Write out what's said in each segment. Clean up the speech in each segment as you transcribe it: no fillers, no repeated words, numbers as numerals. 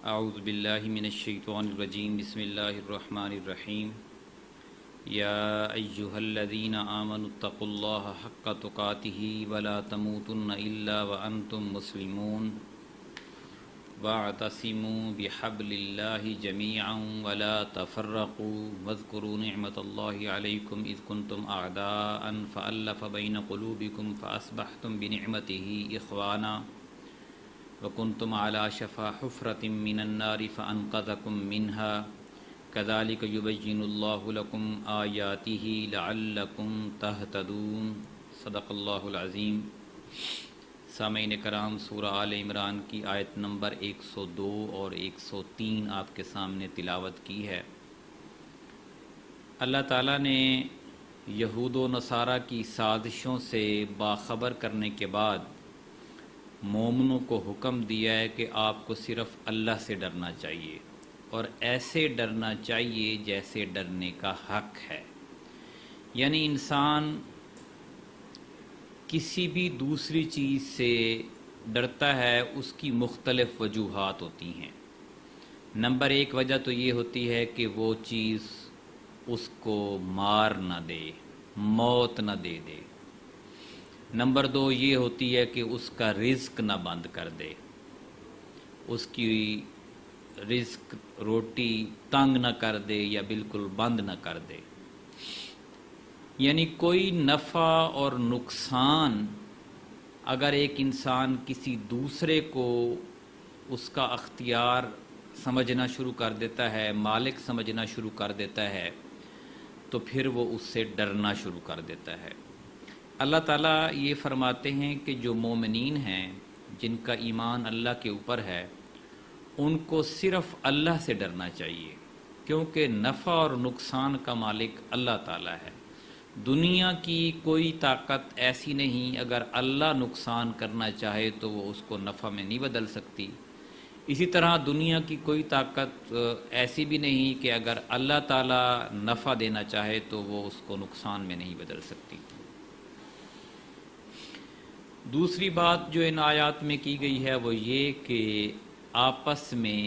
اعوذ باللہ من الشیطان الرجیم بسم اللہ الرحمن الرحیم یا ایہا الذین آمنوا اتقوا اللہ حق تقاتہ ولا تموتن الا وانتم مسلمون واعتصموا بحبل اللہ جمیعا ولا تفرقوا واذکروا نعمت اللہ علیکم اذ کنتم اعداء فألف بین قلوبکم فاصبحتم بنعمتہ اخوانا وکنتم علی شفا حفرۃ من النار فانقذکم منها کذالک یبین اللہ لکم آیاتہ لعلکم تہتدون صدق اللہ العظیم۔ سامعین کرام، سورہ آل عمران کی آیت نمبر 102 اور 103 آپ کے سامنے تلاوت کی ہے۔ اللہ تعالیٰ نے یہود و نصارہ کی سازشوں سے باخبر کرنے کے بعد مومنوں کو حکم دیا ہے کہ آپ کو صرف اللہ سے ڈرنا چاہیے اور ایسے ڈرنا چاہیے جیسے ڈرنے کا حق ہے۔ یعنی انسان کسی بھی دوسری چیز سے ڈرتا ہے، اس کی مختلف وجوہات ہوتی ہیں۔ نمبر 1 وجہ تو یہ ہوتی ہے کہ وہ چیز اس کو مار نہ دے، موت نہ دے دے۔ نمبر 2 یہ ہوتی ہے کہ اس کا رزق نہ بند کر دے، اس کی رزق روٹی تنگ نہ کر دے یا بالکل بند نہ کر دے۔ یعنی کوئی نفع اور نقصان اگر ایک انسان کسی دوسرے کو اس کا اختیار سمجھنا شروع کر دیتا ہے، مالک سمجھنا شروع کر دیتا ہے، تو پھر وہ اس سے ڈرنا شروع کر دیتا ہے۔ اللہ تعالیٰ یہ فرماتے ہیں کہ جو مومنین ہیں، جن کا ایمان اللہ کے اوپر ہے، ان کو صرف اللہ سے ڈرنا چاہیے، کیونکہ نفع اور نقصان کا مالک اللہ تعالیٰ ہے۔ دنیا کی کوئی طاقت ایسی نہیں، اگر اللہ نقصان کرنا چاہے تو وہ اس کو نفع میں نہیں بدل سکتی۔ اسی طرح دنیا کی کوئی طاقت ایسی بھی نہیں کہ اگر اللہ تعالیٰ نفع دینا چاہے تو وہ اس کو نقصان میں نہیں بدل سکتی۔ دوسری بات جو ان آیات میں کی گئی ہے وہ یہ کہ آپس میں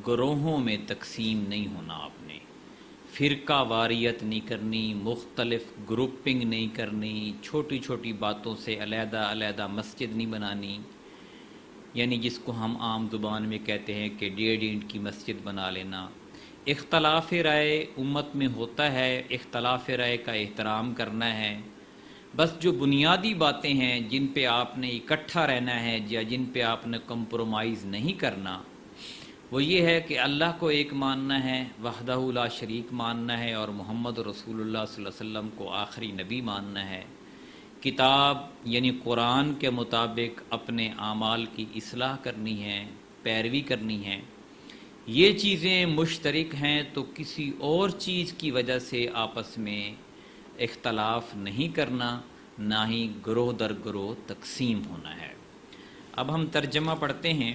گروہوں میں تقسیم نہیں ہونا، آپ نے فرقہ واریت نہیں کرنی، مختلف گروپنگ نہیں کرنی، چھوٹی چھوٹی باتوں سے علیحدہ علیحدہ مسجد نہیں بنانی، یعنی جس کو ہم عام زبان میں کہتے ہیں کہ 1.5 اینٹ کی مسجد بنا لینا۔ اختلاف رائے امت میں ہوتا ہے، اختلاف رائے کا احترام کرنا ہے۔ بس جو بنیادی باتیں ہیں جن پہ آپ نے اکٹھا رہنا ہے یا جن پہ آپ نے کمپرومائز نہیں کرنا، وہ یہ ہے کہ اللہ کو ایک ماننا ہے، وحدہ لا شریک ماننا ہے، اور محمد رسول اللہ صلی اللہ علیہ وسلم کو آخری نبی ماننا ہے۔ کتاب یعنی قرآن کے مطابق اپنے اعمال کی اصلاح کرنی ہے، پیروی کرنی ہے۔ یہ چیزیں مشترک ہیں تو کسی اور چیز کی وجہ سے آپس میں اختلاف نہیں کرنا، نہ ہی گروہ در گروہ تقسیم ہونا ہے۔ اب ہم ترجمہ پڑھتے ہیں۔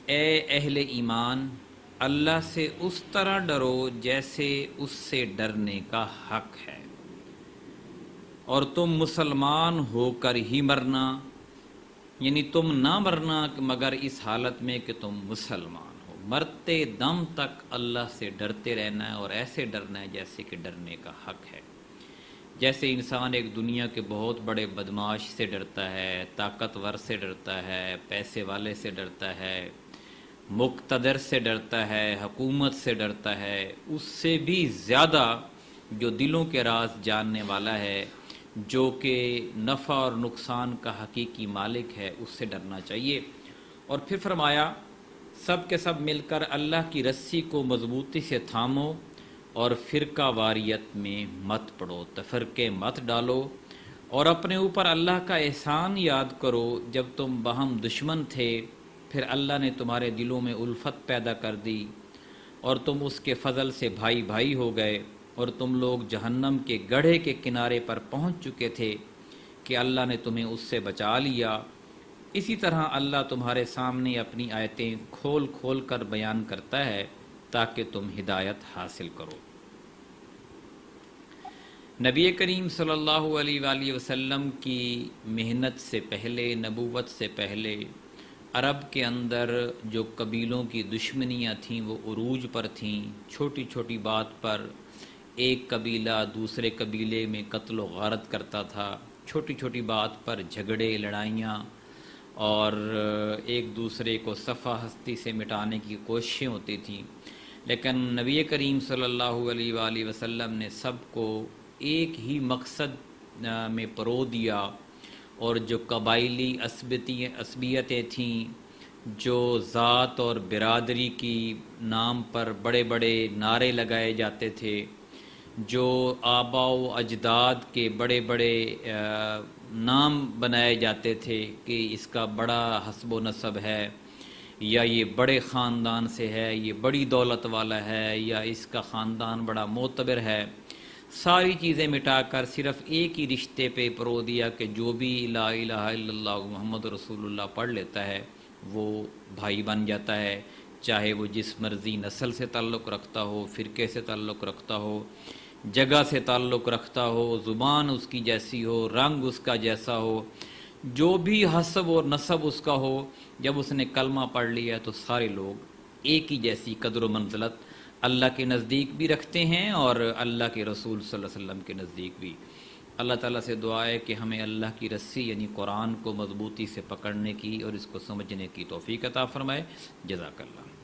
اے اہل ایمان، اللہ سے اس طرح ڈرو جیسے اس سے ڈرنے کا حق ہے، اور تم مسلمان ہو کر ہی مرنا، یعنی تم نہ مرنا مگر اس حالت میں کہ تم مسلمان ہو۔ مرتے دم تک اللہ سے ڈرتے رہنا ہے، اور ایسے ڈرنا ہے جیسے کہ ڈرنے کا حق ہے۔ جیسے انسان ایک دنیا کے بہت بڑے بدماش سے ڈرتا ہے، طاقتور سے ڈرتا ہے، پیسے والے سے ڈرتا ہے، مقتدر سے ڈرتا ہے، حکومت سے ڈرتا ہے، اس سے بھی زیادہ جو دلوں کے راز جاننے والا ہے، جو کہ نفع اور نقصان کا حقیقی مالک ہے، اس سے ڈرنا چاہیے۔ اور پھر فرمایا، سب کے سب مل کر اللہ کی رسی کو مضبوطی سے تھامو اور فرقہ واریت میں مت پڑو، تفرقے مت ڈالو، اور اپنے اوپر اللہ کا احسان یاد کرو۔ جب تم باہم دشمن تھے، پھر اللہ نے تمہارے دلوں میں الفت پیدا کر دی، اور تم اس کے فضل سے بھائی بھائی ہو گئے، اور تم لوگ جہنم کے گڑھے کے کنارے پر پہنچ چکے تھے کہ اللہ نے تمہیں اس سے بچا لیا۔ اسی طرح اللہ تمہارے سامنے اپنی آیتیں کھول کھول کر بیان کرتا ہے تاکہ تم ہدایت حاصل کرو۔ نبی کریم صلی اللہ علیہ وآلہ وسلم کی محنت سے پہلے، نبوت سے پہلے عرب کے اندر جو قبیلوں کی دشمنیاں تھیں وہ عروج پر تھیں، چھوٹی چھوٹی بات پر ایک قبیلہ دوسرے قبیلے میں قتل و غارت کرتا تھا، چھوٹی چھوٹی بات پر جھگڑے لڑائیاں اور ایک دوسرے کو صفحہ ہستی سے مٹانے کی کوششیں ہوتی تھیں، لیکن نبی کریم صلی اللہ علیہ وآلہ وسلم نے سب کو ایک ہی مقصد میں پرو دیا، اور جو قبائلی عصبیتیں تھیں، جو ذات اور برادری کی نام پر بڑے بڑے نعرے لگائے جاتے تھے، جو آبا و اجداد کے بڑے بڑے نام بنائے جاتے تھے کہ اس کا بڑا حسب و نسب ہے، یا یہ بڑے خاندان سے ہے، یہ بڑی دولت والا ہے، یا اس کا خاندان بڑا معتبر ہے، ساری چیزیں مٹا کر صرف ایک ہی رشتے پہ پرو دیا کہ جو بھی لا الہ الا اللہ محمد رسول اللہ پڑھ لیتا ہے وہ بھائی بن جاتا ہے، چاہے وہ جس مرضی نسل سے تعلق رکھتا ہو، فرقے سے تعلق رکھتا ہو، جگہ سے تعلق رکھتا ہو، زبان اس کی جیسی ہو، رنگ اس کا جیسا ہو، جو بھی حسب اور نسب اس کا ہو، جب اس نے کلمہ پڑھ لیا تو سارے لوگ ایک ہی جیسی قدر و منزلت اللہ کے نزدیک بھی رکھتے ہیں اور اللہ کے رسول صلی اللہ علیہ وسلم کے نزدیک بھی۔ اللہ تعالیٰ سے دعا ہے کہ ہمیں اللہ کی رسی یعنی قرآن کو مضبوطی سے پکڑنے کی اور اس کو سمجھنے کی توفیق عطا فرمائے۔ جزاک اللہ۔